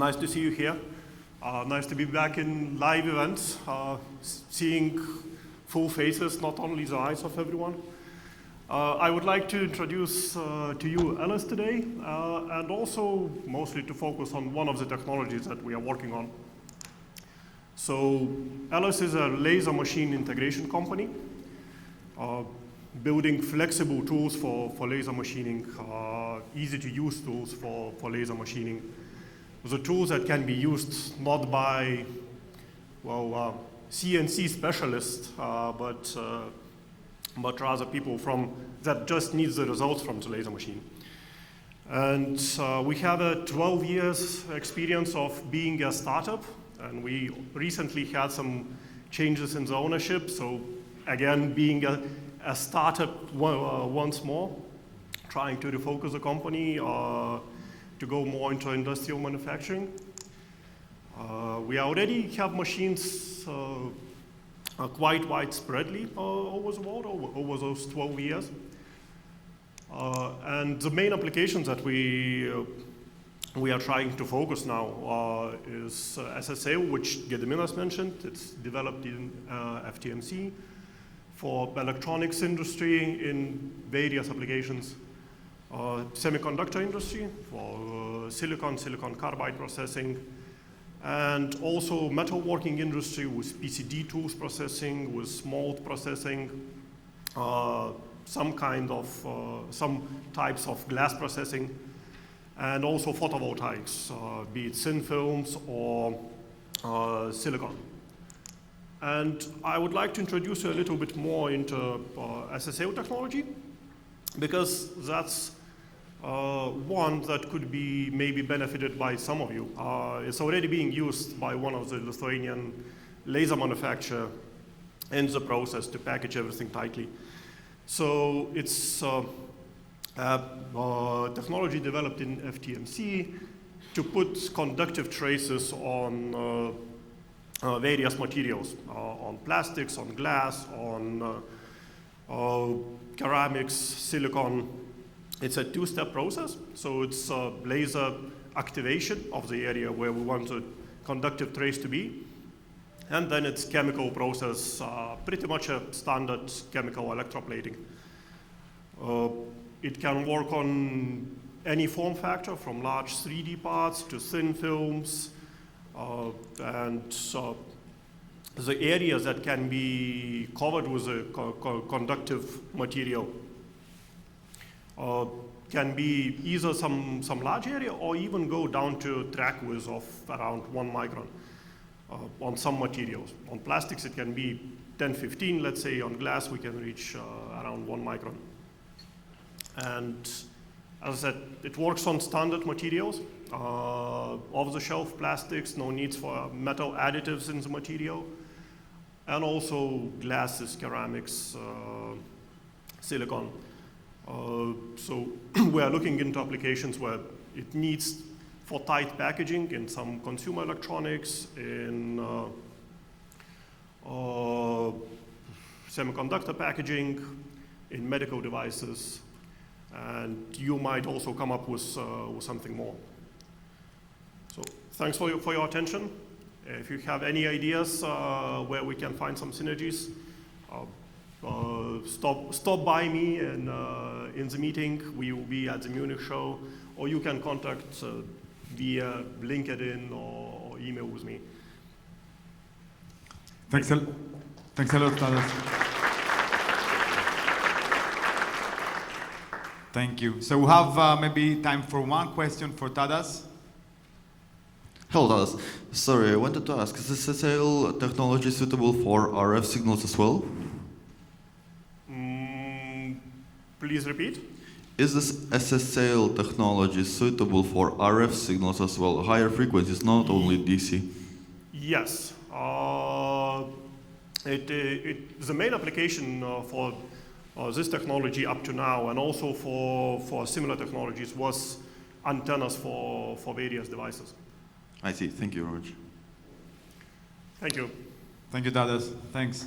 Nice to see you here. Nice to be back in live events, seeing full faces, not only the eyes of everyone. I would like to introduce to you ELAS today, and also mostly to focus on one of the technologies that we are working on. So ELAS is a laser machine integration company, building flexible tools for laser machining, easy to use tools for laser machining. The tools that can be used not by, CNC specialists, but rather people that just need the results from the laser machine. And we have a 12 years experience of being a startup, and we recently had some changes in the ownership. So again, being a startup once more, trying to refocus the company, to go more into industrial manufacturing. We already have machines quite widespreadly over the world over those 12 years. And the main applications that we are trying to focus now is SSL, which Gediminas mentioned. It's developed in FTMC for electronics industry in various applications. Semiconductor industry for silicon carbide processing, and also metalworking industry with PCD tools processing, with mold processing, some types of glass processing, and also photovoltaics, be it thin films or silicon. And I would like to introduce you a little bit more into SSL technology, because that's one that could be maybe benefited by some of you. It's already being used by one of the Lithuanian laser manufacturer in the process to package everything tightly. So it's technology developed in FTMC to put conductive traces on various materials, on plastics, on glass, on ceramics, silicon. It's a two-step process, so it's laser activation of the area where we want the conductive trace to be, and then it's chemical process, pretty much a standard chemical electroplating. It can work on any form factor, from large 3D parts to thin films, and the areas that can be covered with a conductive material can be either some large area or even go down to track width of around 1 micron on some materials. On plastics it can be 10, 15, let's say. On glass we can reach around 1 micron. And as I said, it works on standard materials, off-the-shelf plastics, no needs for metal additives in the material, and also glasses, ceramics, silicon. So we are looking into applications where it needs for tight packaging in some consumer electronics, in semiconductor packaging, in medical devices, and you might also come up with something more. So thanks for your attention. If you have any ideas where we can find some synergies, stop by me and in the meeting. We will be at the Munich show, or you can contact via LinkedIn or email with me. Thanks a lot, Tadas. Thank you. So we have maybe time for one question for Tadas. Hello, Tadas. Sorry, I wanted to ask, is this SSL technology suitable for RF signals as well? Please repeat. Is this SSL technology suitable for RF signals as well, higher frequencies, not only DC? Yes. The main application for this technology up to now, and also for similar technologies, was antennas for various devices. I see. Thank you very much. Thank you. Thank you, Tadas. Thanks.